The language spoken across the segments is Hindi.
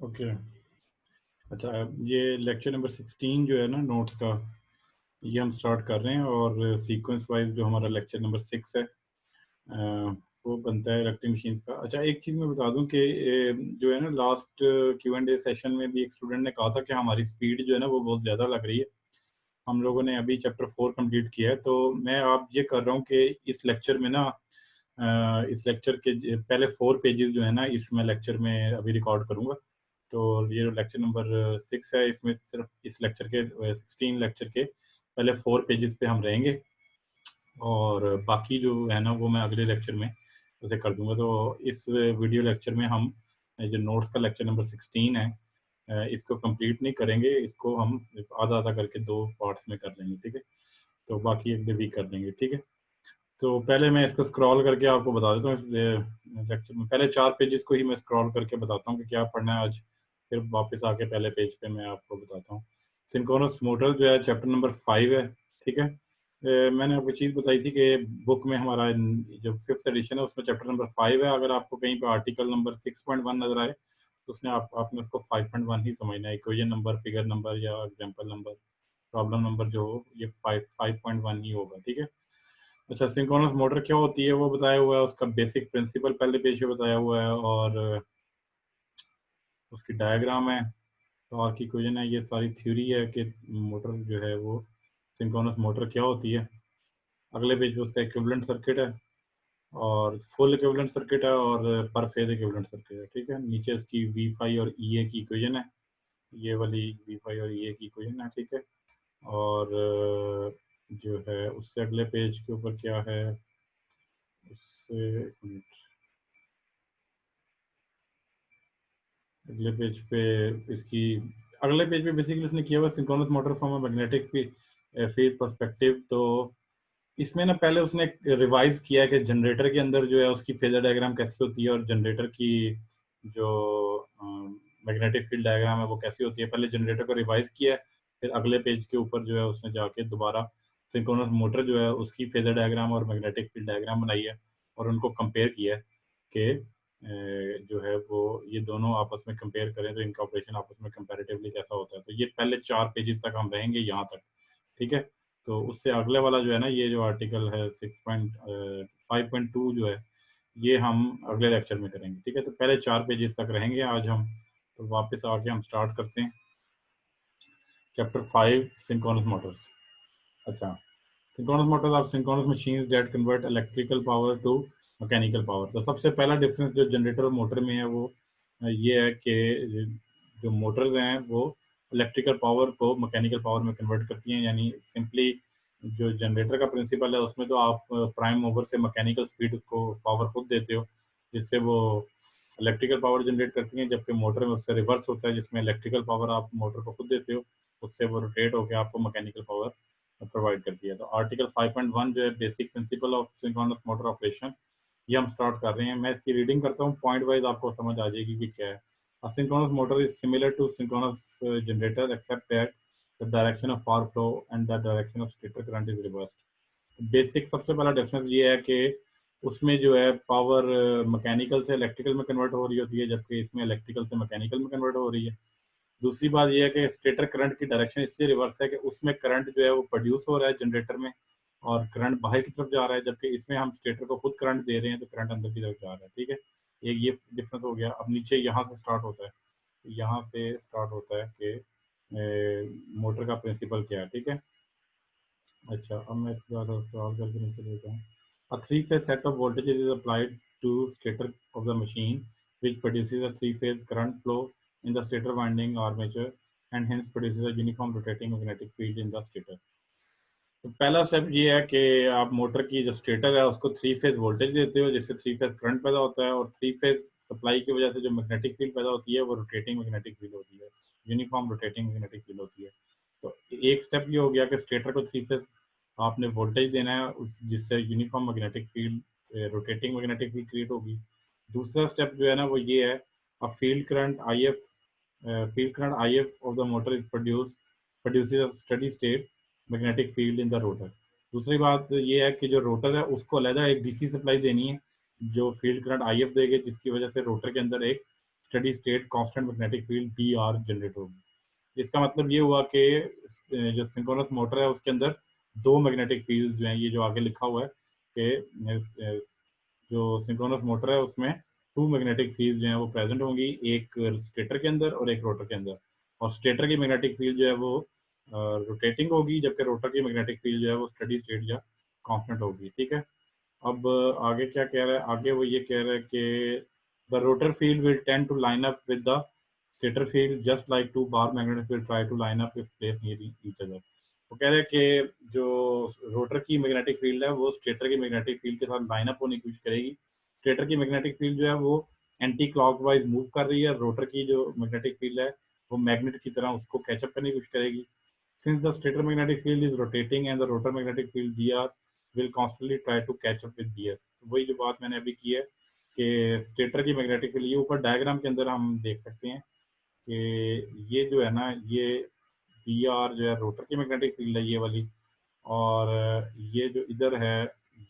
ओके। अच्छा, ये लेक्चर नंबर 16 जो है ना नोट्स का, ये हम स्टार्ट कर रहे हैं और सीक्वेंस वाइज जो हमारा लेक्चर नंबर 6 है वो बनता है इलेक्ट्रिक मशीन्स का। अच्छा, एक चीज़ मैं बता दूं कि जो है ना लास्ट Q&A सेशन में भी एक स्टूडेंट ने कहा था कि हमारी स्पीड जो है ना वो बहुत ज़्यादा लग रही है। हम लोगों ने अभी चैप्टर 4 कंप्लीट किया है, तो मैं आप ये कर रहा हूँ कि इस लेक्चर में ना इस लेक्चर के पहले 4 पेजेस जो है ना इसमें लेक्चर में अभी रिकॉर्ड करूँगा। तो ये जो लेक्चर नंबर 6 है, इसमें सिर्फ इस लेक्चर के 16 लेक्चर के पहले 4 पेजेस पे हम रहेंगे और बाकी जो है ना वो मैं अगले लेक्चर में उसे कर दूंगा। तो इस वीडियो लेक्चर में हम जो नोट्स का लेक्चर नंबर 16 है इसको कंप्लीट नहीं करेंगे, इसको हम आधा आधा करके 2 पार्ट्स में कर लेंगे, ठीक है। तो बाकी अगले वीक कर लेंगे, ठीक है। तो पहले मैं इसको स्क्रॉल करके आपको बता देता हूँ, इस लेक्चर में पहले 4 पेजेस को ही मैं स्क्रॉल करके बताता हूँ कि क्या पढ़ना है आज, फिर वापस आके पहले पेज पे मैं आपको बताता हूँ। सिंक्रोनस मोटर जो है चैप्टर नंबर 5 है, ठीक है। मैंने आपको चीज़ बताई थी कि बुक में हमारा जो 5th एडिशन है उसमें चैप्टर नंबर 5 है। अगर आपको कहीं पे आर्टिकल नंबर 6.1 नजर आए तो उसने आपने उसको 5.1 ही समझना है। इक्वेशन नंबर, फिगर नंबर या एग्जाम्पल नंबर, प्रॉब्लम नंबर जो हो, ये 5.1 ही होगा, ठीक है। अच्छा, सिंक्रोनस मोटर क्या होती है वो बताया हुआ है, उसका बेसिक प्रिंसिपल पहले पेज पे बताया हुआ है और उसकी डायग्राम है, टॉर्क इक्वेशन है, ये सारी थ्योरी है कि मोटर जो है वो सिंक्रोनस मोटर क्या होती है। अगले पेज पे उसका इक्विवेलेंट सर्किट है और फुल इक्विवेलेंट सर्किट है और पर फेज इक्विवेलेंट सर्किट है, ठीक है। नीचे इसकी V5 और EA की इक्वेशन है, ये वाली V5 और EA की इक्वेशन है, ठीक है। और जो है उससे अगले पेज के ऊपर क्या है, उससे एक मिनट, अगले पेज पे इसकी अगले पेज पे बेसिकली उसने किया हुआ synchronous motor from a magnetic field perspective. तो इसमें ना पहले उसने रिवाइज किया है कि जनरेटर के अंदर जो है उसकी फेजर डायग्राम कैसी होती है और जनरेटर की जो मैग्नेटिक फील्ड डायग्राम है वो कैसी होती है। पहले जनरेटर को रिवाइज किया है, फिर अगले पेज के ऊपर जो है उसने जाके दोबारा सिंक्रोनस मोटर जो है उसकी फेजर डायग्राम और मैग्नेटिक फील्ड डायग्राम बनाई है और उनको कंपेयर किया है कि जो है वो ये दोनों आपस में कंपेयर करें तो इनका ऑपरेशन आपस में कंपैरेटिवली कैसा होता है। तो ये पहले 4 पेजेस तक हम रहेंगे यहाँ तक, ठीक है। तो उससे अगले वाला जो है ना, ये जो आर्टिकल है 5.2 जो है, ये हम अगले लेक्चर में करेंगे, ठीक है। तो पहले 4 पेजेस तक रहेंगे आज हम। तो वापस आके हम स्टार्ट करते हैं चैप्टर 5, सिंक्रोनस मोटर्स। अच्छा, synchronous motors are synchronous machines that convert electrical power to mechanical power. तो सबसे पहला डिफरेंस जो जनरेटर और मोटर में है वो ये है कि जो मोटर्स हैं वो इलेक्ट्रिकल पावर को मैकेनिकल पावर में कन्वर्ट करती हैं। यानी सिंपली जो जनरेटर का प्रिंसिपल है उसमें तो आप प्राइम मूवर से मैकेनिकल स्पीड उसको पावर खुद देते हो जिससे वो इलेक्ट्रिकल पावर जनरेट करती हैं, जबकि मोटर में उससे रिवर्स होता है जिसमें इलेक्ट्रिकल पावर आप मोटर को खुद देते हो, उससे वो रोटेट होकर आपको मैकेनिकल पावर प्रोवाइड करती है। तो आर्टिकल 5.1 जो है basic principle of synchronous motor operation, ये हम स्टार्ट कर रहे हैं। मैं इसकी रीडिंग करता हूँ, पॉइंट वाइज आपको समझ आ जाएगी कि क्या है। A synchronous motor is similar to synchronous generator except that the direction of power flow and the direction of stator current is reversed. Basic सबसे पहला डिफरेंस ये है कि उसमें जो है पावर मैकेनिकल से इलेक्ट्रिकल में कन्वर्ट हो रही होती है, जबकि इसमें इलेक्ट्रिकल से मैकेनिकल में कन्वर्ट हो रही है। दूसरी बात यह है कि स्टेटर करंट की डायरेक्शन इससे रिवर्स है कि उसमें करंट जो है वो प्रोड्यूस हो रहा है जनरेटर में और करंट बाहर की तरफ जा रहा है, जबकि इसमें हम स्टेटर को खुद करंट दे रहे हैं तो करंट अंदर की तरफ जा रहा है, ठीक है। एक ये डिफरेंस हो गया। अब नीचे यहाँ से स्टार्ट होता है, यहाँ से स्टार्ट होता है कि मोटर का प्रिंसिपल क्या है, ठीक है। अच्छा, अब मैं इसके बाद स्क्रॉल करके नीचे देता हूँ। A three-phase set of voltages is applied to stator of the machine, which produces a three-phase current flow in the stator winding armature and hence produces a uniform rotating magnetic field in the stator. तो पहला स्टेप ये है कि आप मोटर की जो स्टेटर है उसको 3 फेज वोल्टेज देते हो जिससे 3 फेज करंट पैदा होता है और 3 फेज सप्लाई की वजह से जो मैग्नेटिक फील्ड पैदा होती है वो रोटेटिंग मैग्नेटिक फील्ड होती है, यूनिफॉर्म रोटेटिंग मैग्नेटिक फील्ड होती है। तो एक स्टेप ये हो गया कि स्टेटर को 3 फेज आपने वोल्टेज देना है जिससे uniform magnetic field rotating magnetic field create होगी। दूसरा स्टेप जो है ना वो ये है, a field current I F of the motor is produces a steady state magnetic field in the rotor. दूसरी बात ये है कि जो रोटर है उसको अलग एक डीसी सप्लाई देनी है जो फील्ड करंट आई एफ देगी, जिसकी वजह से रोटर के अंदर एक steady state constant magnetic field B R generate होगी। इसका मतलब ये हुआ कि जो सिंक्रोनस मोटर है उसके अंदर दो मैग्नेटिक फील्ड जो हैं, ये जो आगे लिखा हुआ है कि जो सिंक्रोनस मोटर है उसमें टू मैग्नेटिक फील्ड जो हैं वो प्रेजेंट होंगी, एक स्टेटर के अंदर और एक रोटर के अंदर। और स्टेटर की मैग्नेटिक फील्ड जो है वो रोटेटिंग होगी, जबकि रोटर की मैग्नेटिक फील्ड जो है वो स्टडी स्टेट या कांस्टेंट होगी। ठीक है, अब आगे क्या कह रहा है, आगे वो ये कह रहा है कि the rotor field will tend to line up with the stator field just like two bar magnets will try to line up if place near each other. वो कह रहे हैं कि जो रोटर की मैग्नेटिक फील्ड है वो स्टेटर की मैग्नेटिक फील्ड के साथ लाइन अप होने की कोशिश करेगी। स्टेटर की मैग्नेटिक फील्ड जो है वो एंटी क्लॉकवाइज मूव कर रही है, रोटर की जो मैग्नेटिक फील्ड है वो मैग्नेट की तरह उसको कैचअप करने की कोशिश करेगी। Since the stator magnetic field is rotating and the rotor magnetic field BR will constantly try to catch up with BS। वही जो बात मैंने अभी की है कि स्टेटर की मैग्नेटिक फील्ड, ये ऊपर डायग्राम के अंदर हम देख सकते हैं कि ये जो है ना, ये बी आर जो है रोटर की मैग्नेटिक फील्ड है ये वाली, और ये जो इधर है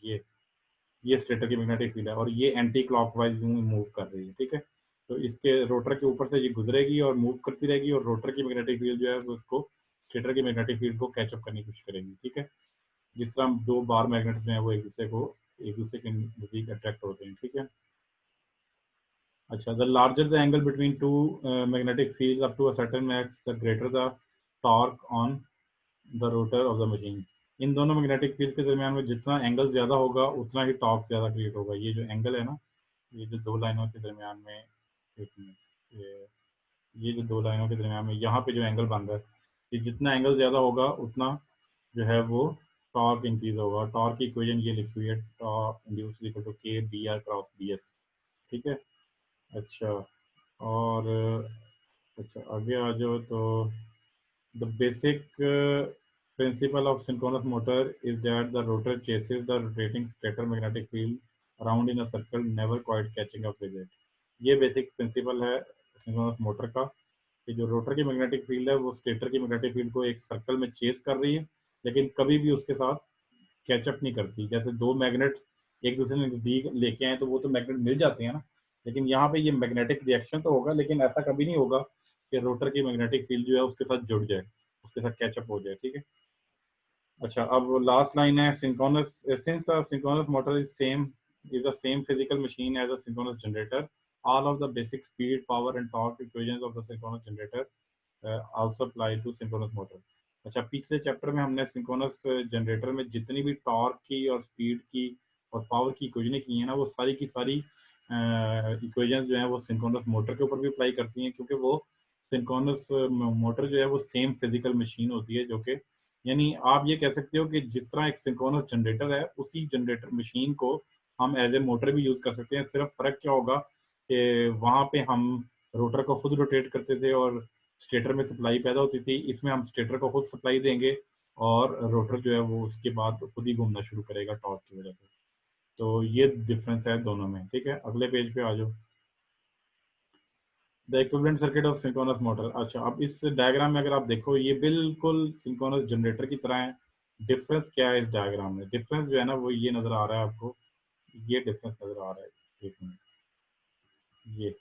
ये स्टेटर की मैग्नेटिक फील्ड है, और ये एंटी क्लॉकवाइज मूव कर रही है। ठीक है, तो इसके रोटर के ऊपर से ये गुजरेगी और मूव करती रहेगी, और रोटर की मैग्नेटिक फील्ड जो है वो उसको स्टेटर की मैग्नेटिक फील्ड को कैचअप करने की कोशिश करेगी। ठीक है, जिस तरह हम दो बार मैग्नेट जो है वो एक दूसरे के नजदीक अट्रैक्ट होते हैं। ठीक है, अच्छा, the larger the angle between two magnetic field up to a certain max the greater the torque on the rotor of the machine. इन दोनों मैग्नेटिक फील्ड के दरमियान में जितना एंगल ज्यादा होगा उतना ही टॉर्क ज्यादा क्रिएट होगा। ये जो एंगल है ना, ये जो दो लाइनों के दरमियान में, एक मिनट, ये जो दो लाइनों के दरमियान में यहाँ पे जो एंगल बन रहा है, ये जितना एंगल ज्यादा होगा उतना जो है वो टॉर्क इंक्रीज होगा। टॉर्क की इक्वेशन ये लिखी हुई है, torque induce equal to K B R cross B S. ठीक है, अच्छा, और अच्छा आगे आ जाओ तो the basic principle of synchronous motor is that the rotor chases the rotating stator magnetic field around in a circle, never quite catching up with it। ये बेसिक प्रिंसिपल है सिंक्रोनस मोटर का कि जो रोटर की मैग्नेटिक फील्ड है वो स्टेटर की मैग्नेटिक फील्ड को एक सर्कल में चेस कर रही है, लेकिन कभी भी उसके साथ कैचअप नहीं करती। जैसे दो मैग्नेट एक दूसरे के नजदीक लेके आए तो वो तो मैग्नेट मिल जाते हैं ना, लेकिन यहाँ पे ये मैग्नेटिक रिएक्शन तो होगा, लेकिन ऐसा कभी नहीं होगा कि रोटर की मैग्नेटिक फील्ड जो है उसके साथ जुड़ जाए, उसके साथ कैचअप हो जाए। ठीक है, अच्छा, अब लास्ट लाइन है, synchronous since a synchronous motor is the same physical machine as a synchronous generator, all of the basic speed, power and torque equations of the synchronous generator also apply to synchronous motor। अच्छा, पिछले चैप्टर में हमने सिंक्रोनस जनरेटर में जितनी भी टॉर्क की और स्पीड की और पावर की इक्वेशनें की हैं ना, वो सारी की सारी इक्वेशंस जो हैं वो सिंक्रोनस मोटर के ऊपर भी अप्लाई करती हैं, क्योंकि वो सिंक्रोनस मोटर जो है वो सेम फिजिकल मशीन होती है, जो कि यानी आप ये कह सकते हो कि जिस तरह एक सिंक्रोनस जनरेटर है उसी जनरेटर मशीन को हम एज ए मोटर भी यूज कर सकते हैं। सिर्फ फर्क क्या होगा कि वहाँ पे हम रोटर को खुद रोटेट करते थे और स्टेटर में सप्लाई पैदा होती थी, इसमें हम स्टेटर को खुद सप्लाई देंगे और रोटर जो है वो उसके बाद खुद ही घूमना शुरू करेगा टॉर्क की वजह से। तो ये डिफरेंस है दोनों में। ठीक है, अगले पेज पे आ जाओ, the equivalent circuit of synchronous motor. अच्छा, अब इस डायग्राम में अगर आप देखो ये बिल्कुल सिंक्रोनस जनरेटर की तरह है। डिफरेंस क्या है इस डायग्राम में? डिफरेंस जो है ना वो ये नजर आ रहा है आपको, ये डिफरेंस नजर आ रहा है। एक मिनट, ये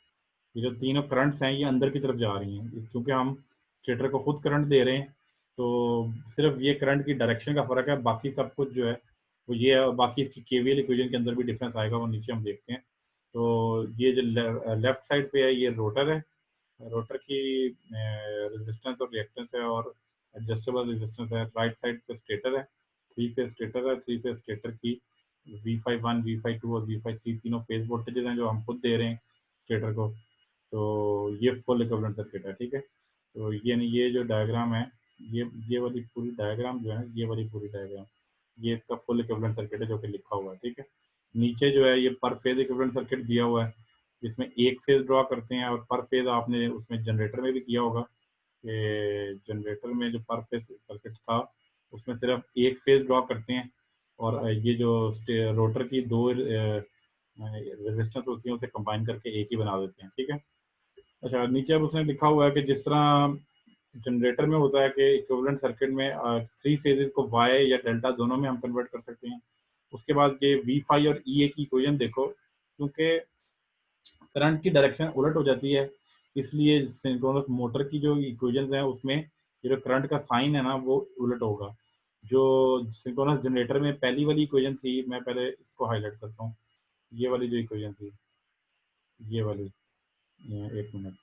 जो तीनों करंट्स हैं ये अंदर की तरफ जा रही हैं, क्योंकि हम स्टेटर को खुद करंट दे रहे हैं, तो सिर्फ ये करंट की डायरेक्शन का फर्क है, बाकी सब कुछ जो है वो ये है। बाकी इसकी केवीएल इक्वेशन के अंदर भी डिफरेंस आएगा, वो नीचे हम देखते हैं। तो ये जो लेफ्ट साइड पे है ये रोटर है, रोटर की रेजिस्टेंस और रिएक्टेंस है और एडजस्टेबल रेजिस्टेंस है। राइट साइड पे स्टेटर है, थ्री फेज स्टेटर है। थ्री फेज स्टेटर की V51, V52 और V53 तीनों फेज वोल्टेजेस हैं जो हम खुद दे रहे हैं स्टेटर को। तो ये फुल इक्विवेलेंट सर्किट है। ठीक है, तो ये जो डायग्राम है, ये वाली पूरी डायग्राम जो है, ये वाली पूरी डायग्राम ये इसका फुल इक्विवेलेंट सर्किट है जो कि लिखा हुआ है। ठीक है, नीचे जो है ये पर फेज इक्विवेलेंट सर्किट दिया हुआ है, जिसमें एक फेज ड्रॉ करते हैं, और पर फेज आपने उसमें जनरेटर में भी किया होगा कि जनरेटर में जो पर फेज सर्किट था उसमें सिर्फ एक फेज ड्रॉ करते हैं, और ये जो रोटर की दो रेजिस्टेंस होती है उसे कंबाइन करके एक ही बना देते हैं। ठीक है, अच्छा, नीचे अब उसने लिखा हुआ है कि जिस तरह जनरेटर में होता है कि इक्विवेलेंट सर्किट में थ्री फेजेस को वाई या डेल्टा दोनों में हम कन्वर्ट कर सकते हैं। उसके बाद ये V5 और EA की इक्वेशन देखो, क्योंकि करंट की डायरेक्शन उलट हो जाती है, इसलिए सिंक्रोनस मोटर की जो इक्वेशंस हैं उसमें ये जो करंट का साइन है ना वो उलट होगा। जो सिंक्रोनस जनरेटर में पहली वाली इक्वेशन थी, मैं पहले इसको हाईलाइट करता हूँ। ये वाली जो इक्वेशन थी, ये वाली, एक मिनट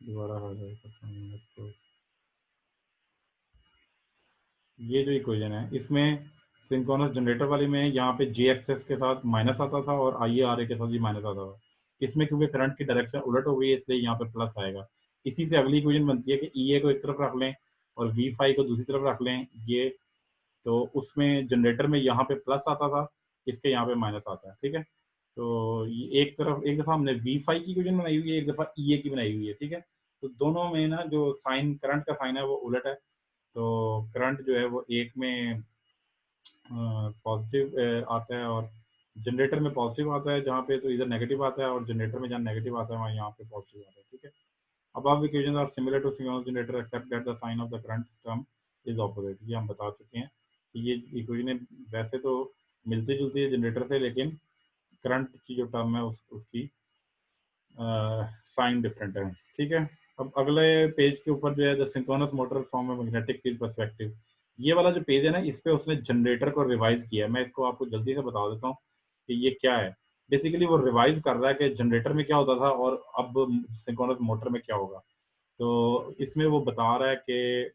दोबारा हाईलाइट करता हूँ मैं इसको। ये जो इक्वेशन है इसमें सिंक्रोनस जनरेटर वाली में यहाँ पे जे एक्सेस के साथ माइनस आता था और आई आर ए के साथ भी माइनस आता था। इसमें क्योंकि करंट की डायरेक्शन उलट हो गई है इसलिए यहाँ पे प्लस आएगा। इसी से अगली इक्वेशन बनती है कि ई ए को एक तरफ रख लें और वी फाई को दूसरी तरफ रख लें। ये तो उसमें जनरेटर में यहाँ पे प्लस आता था, इसके यहाँ पे माइनस आता है। ठीक है, तो ये एक तरफ एक दफ़ा हमने वी फाई की इक्वेशन बनाई हुई है, एक दफ़ा ई ए की बनाई हुई है। ठीक है, तो दोनों में ना जो साइन करंट का साइन है वो उलट है। तो करंट जो है वो एक में पॉजिटिव आता है और जनरेटर में पॉजिटिव आता है जहाँ पे, तो इधर नेगेटिव आता है, और जनरेटर में जहाँ नेगेटिव आता है वहाँ यहाँ पे पॉजिटिव आता है। ठीक है, above equations are similar to synchronous generator except that the sign of the current term is opposite। ये हम बता चुके हैं कि ये इक्वेशन वैसे तो मिलती जुलती है जनरेटर से, लेकिन करंट की जो टर्म है उसकी साइन डिफरेंट है। ठीक है, अब अगले पेज के ऊपर जो है the synchronous motor from a magnetic field perspective, ये वाला जो पेज है ना इस पे उसने जनरेटर को रिवाइज किया है। मैं इसको आपको जल्दी से बता देता हूँ कि ये क्या है। बेसिकली वो रिवाइज कर रहा है कि जनरेटर में क्या होता था और अब सिंक्रोनस मोटर में क्या होगा। तो इसमें वो बता रहा है कि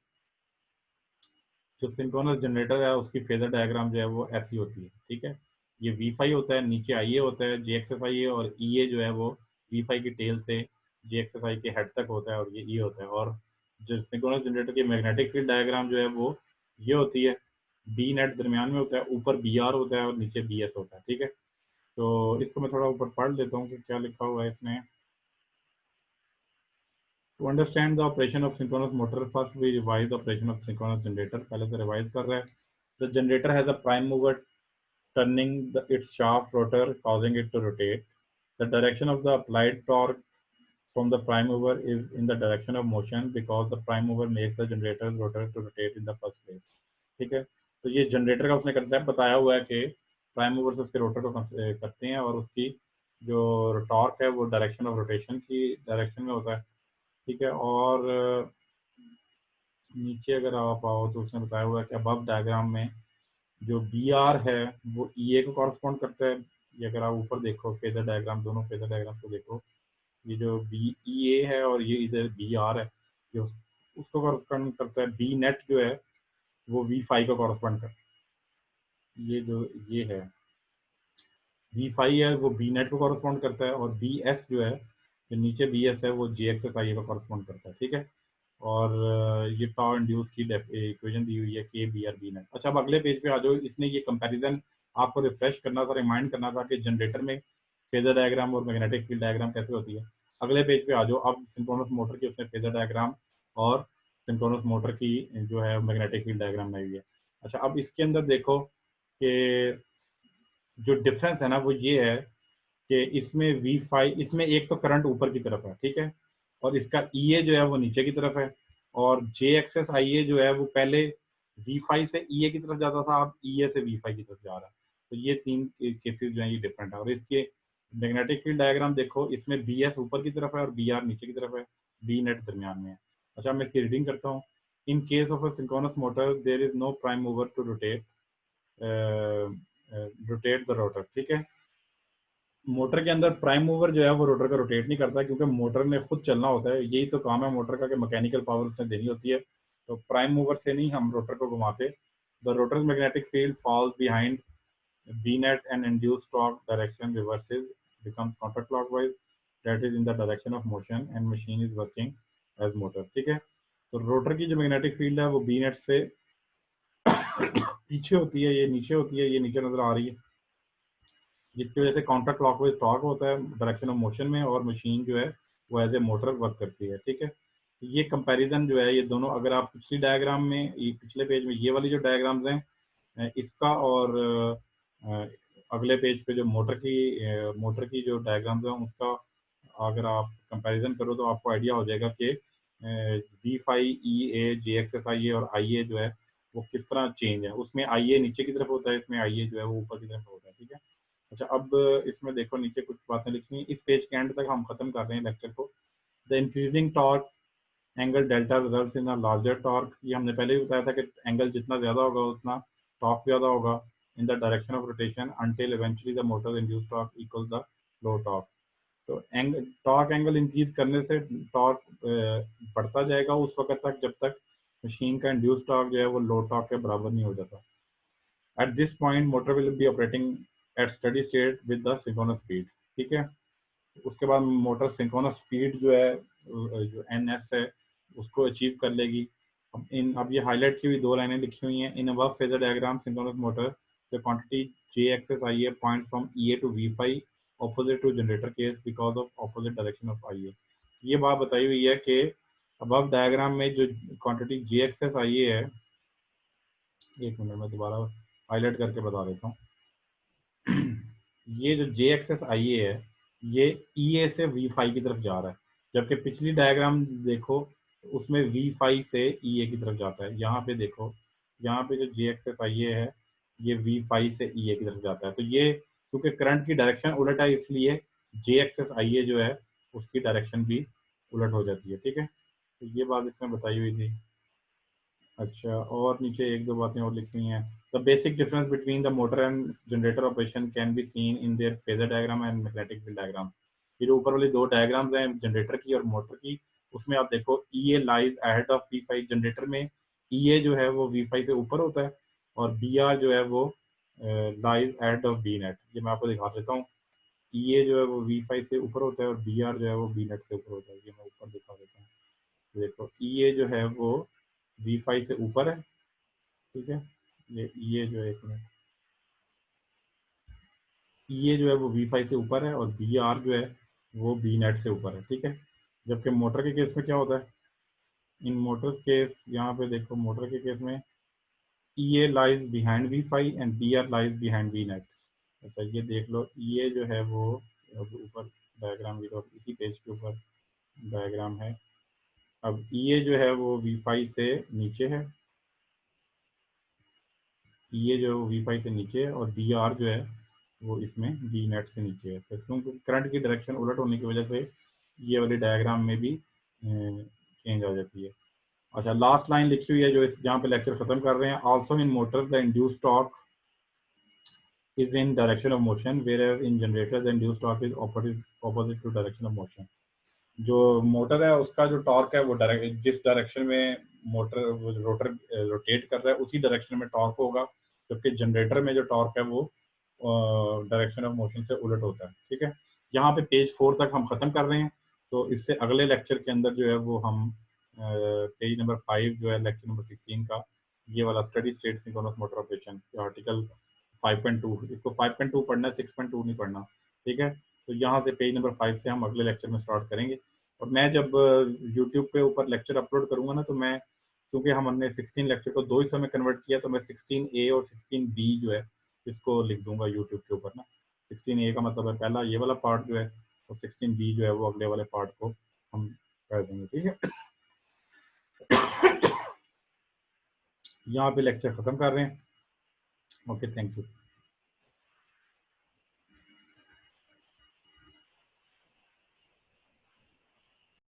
जो सिंक्रोनस जनरेटर है उसकी फेजर डायग्राम जो है वो ऐसी होती है। ठीक है, ये वी फाई होता है, नीचे आई ए होता है, जे एक्स एस आई ए, और ई ए जो है वो वी फाई की टेल से जे एक्स एस आई के हेड तक होता है, और ये ई होता है। और जो सिंक्रोनस जनरेटर की मैग्नेटिक फील्ड डायग्राम जो है वो ये होती है, बी नेट दरमियान में होता है, ऊपर बी आर होता है और नीचे बी एस होता है। ठीक है, तो इसको मैं थोड़ा ऊपर पढ़ लेता हूँ कि क्या लिखा हुआ है इसमें। To understand the operation of synchronous motor, first we revise the operation of synchronous generator। पहले से रिवाइज कर रहा है। The generator has a prime mover turning its shaft rotor, causing it to rotate. The direction of the applied torque from the prime mover is in the direction of motion because the prime mover makes the generator's rotor to rotate in the first place। ठीक है, तो ये जनरेटर का उसने कंसेप्ट बताया हुआ है कि प्राइम मूवर से उसके रोटर को करते हैं और उसकी जो टॉर्क है वो डायरेक्शन ऑफ रोटेशन की डायरेक्शन में होता है। ठीक है, और नीचे अगर आप आओ तो उसने बताया हुआ है कि अबव डायग्राम में जो बी आर है वो ई ए को कॉरस्पॉन्ड करता है। ये अगर आप ऊपर देखो फेजर डायग्राम, दोनों फेजर डायग्राम को देखो, ये जो बी ई ए है और ये इधर बी आर है, जो उसको कॉरस्पॉन्ड करता है। बी नेट जो है वो वी फाई को कॉरस्पॉन्ड करता है। ये जो ये है वी फाई है वो बी नेट को कॉरस्पॉन्ड करता है, और बी एस जो है, जो नीचे बी एस है वो जे एक्स एस आई ए को कॉरस्पॉन्ड करता है। ठीक है, और ये टाउ इंड्यूस की इक्वेशन दी हुई है के बी आर बी नेट। अच्छा, अब अगले पेज पे आ जाओ। इसने ये कंपैरिजन आपको रिफ्रेश करना था, रिमाइंड करना था कि जनरेटर में फेजर डायग्राम और मैग्नेटिक फील्ड डायग्राम कैसे होती है। अगले पेज पे आ जाओ। अब सिंक्रोनस मोटर की उसने फेजर डायग्राम और सिंक्रोनस मोटर की जो है मैग्नेटिक फील्ड डायग्राम बनाई हुई है। अच्छा, अब इसके अंदर देखो कि जो डिफरेंस है ना वो ये है कि इसमें वी फाई, इसमें एक तो करंट ऊपर की तरफ है। ठीक है, और इसका ई ए जो है वो नीचे की तरफ है, और जे एक्सेस आई ए जो है वो पहले वी फाई से ई ए की तरफ जाता था, अब ई ए से वी फाई की तरफ जा रहा है। तो ये तीन केसेस जो है ये डिफरेंट है। और इसके मैग्नेटिक फील्ड डायग्राम देखो, इसमें बी एस ऊपर की तरफ है और बी आर नीचे की तरफ है, बी नेट दरमियान में है। अच्छा, मैं इसकी रीडिंग करता हूँ। In case of a synchronous motor there is no prime mover to rotate the rotor. ठीक है, मोटर के अंदर प्राइम मूवर जो है वो रोटर का रोटेट नहीं करता, क्योंकि मोटर ने खुद चलना होता है। यही तो काम है मोटर का कि मैकेनिकल पावर उसने देनी होती है, तो प्राइम मूवर से नहीं हम रोटर को घुमाते। The rotor's magnetic field falls behind B net and induce torque direction reverses becomes counter clockwise, that is in the direction of motion and machine is working as motor. ठीक है, तो रोटर की जो मैग्नेटिक फील्ड है वो बी नेट से पीछे होती है, ये नीचे होती है, ये नीचे नजर आ रही है, जिसकी वजह से काउंटर क्लॉकवाइज टॉर्क होता है डायरेक्शन ऑफ मोशन में, और मशीन जो है वो एज ए मोटर वर्क करती है। ठीक है, ये कंपैरिजन जो है ये दोनों, अगर आप पिछली डायग्राम में, ये पिछले पेज में ये वाली जो डायग्राम्स हैं इसका, और अ, अगले पेज पे जो मोटर की जो डायग्राम्स हैं उसका अगर आप कंपैरिजन करो तो आपको आइडिया हो जाएगा कि V phi E A J X S I A और आई ए जो है वो किस तरह चेंज है। उसमें आई ए नीचे की तरफ होता है, इसमें आई ए जो है वो ऊपर की तरफ होता है। ठीक है, अच्छा, अब इसमें देखो नीचे कुछ बातें लिखी हैं, इस पेज के एंड तक हम खत्म कर रहे हैं लेक्चर को। The increasing torque angle delta results in a larger torque, ये हमने पहले ही बताया था कि एंगल जितना ज़्यादा होगा उतना टॉर्क ज़्यादा होगा इन the direction of rotation until eventually the motor induce torque equal the low torque. तो टॉर्क एंगल इंक्रीज करने से टॉर्क बढ़ता जाएगा उस वक्त तक जब तक मशीन का इंड्यूस टॉर्क जो है वो लो टॉर्क के बराबर नहीं हो जाता। At this point motor will be operating eight steady state with the synchronous speed. ठीक है, उसके बाद मोटर सिंक्रोनस स्पीड जो है जो एन एस है उसको अचीव कर लेगी। अब ये हाईलाइट की हुई दो लाइनें लिखी हुई हैं। In above phasor diagram synchronous motor the quantity J X S I A point from E A to V five opposite to generator case because of opposite direction of I A. ये बात बताई हुई है कि अबव डायग्राम में जो क्वांटिटी जे एक्सेस आई ए है, एक मिनट में दोबारा हाईलाइट करके बता देता हूँ। ये जो जे एक्सेस आई ए है ये ई ए से वी फाइव की तरफ जा रहा है, जबकि पिछली डायग्राम देखो उसमें वी फाइव से ई ए की तरफ जाता है। यहाँ पे देखो, यहाँ पे जो जे एक्सेस आई ए है ये वी फाइव से ई ए की तरफ जाता है। तो ये क्योंकि करंट की डायरेक्शन उलट है इसलिए जे एक्सेस आई ए जो है उसकी डायरेक्शन भी उलट हो जाती है। ठीक है, तो ये बात इसमें बताई हुई थी। अच्छा, और नीचे एक दो बातें और लिखी हुई हैं। The basic difference between the motor and generator operation can be seen in their phasor diagram and magnetic field diagram. ये जो ऊपर वाली दो डायग्राम्स हैं जनरेटर की और मोटर की, उसमें आप देखो E A lies ahead of V five. Generator में ई ए जो है वो वी फाइव से ऊपर होता है और बी आर जो है वो lies ahead of B net. ये मैं आपको दिखा देता हूँ। ई ए जो है वो वी फाइव से ऊपर होता है और बी आर जो है वो बी नेट से ऊपर होता है। ये मैं ऊपर दिखा देता हूँ। देखो ई ए जो है वो वी फाइव से ऊपर है। ठीक है, ये जो है एक मिनट, ये जो है वो वी फाइव से ऊपर है और बी आर जो है वो बी नेट से ऊपर है। ठीक है, जबकि मोटर के केस में क्या होता है, इन मोटर्स केस यहाँ पे देखो मोटर के केस में E A lies behind V five and B R lies behind B net. अच्छा, ये देख लो ई ए जो है वो अब ऊपर डायग्राम की तरफ इसी पेज के ऊपर डायग्राम है। अब ई ए जो है वो वी फाइव से नीचे है, ये जो वी फाइव से नीचे है और बी आर जो है वो इसमें बी नेट से नीचे है। तो क्योंकि करंट की डायरेक्शन उलट होने की वजह से ये वाली डायग्राम में भी चेंज आ जाती है। अच्छा, लास्ट लाइन लिखी हुई है जो इस जहाँ पे लेक्चर खत्म कर रहे हैं। Also in motor the induce torque is in direction of motion whereas in generator the induce torque is opposite to direction of motion. जो मोटर है उसका जो टॉर्क है वो जिस डायरेक्शन में मोटर रोटर रोटेट कर रहा है उसी डायरेक्शन में टॉर्क होगा, जबकि जनरेटर में जो टॉर्क है वो डायरेक्शन ऑफ मोशन से उलट होता है। ठीक है, यहाँ पे पेज 4 तक हम खत्म कर रहे हैं। तो इससे अगले लेक्चर के अंदर जो है वो हम पेज नंबर 5 जो है लेक्चर नंबर 16 का ये वाला steady state synchronous motor operation article 5.2, इसको 5.2 पढ़ना है, 6.2 नहीं पढ़ना। ठीक है, तो यहाँ से पेज नंबर 5 से हम अगले लेक्चर में स्टार्ट करेंगे। और मैं जब यूट्यूब पे ऊपर लेक्चर अपलोड करूंगा ना तो मैं, क्योंकि हमने 16 लेक्चर को दो हिस्सों में कन्वर्ट किया, तो मैं 16A और 16B जो है इसको लिख दूंगा यूट्यूब के ऊपर ना। 16A का मतलब है पहला ये वाला पार्ट जो है और 16B जो है वो अगले वाले पार्ट को हम कर देंगे। ठीक है, यहाँ पे लेक्चर खत्म कर रहे हैं। Okay, thank you.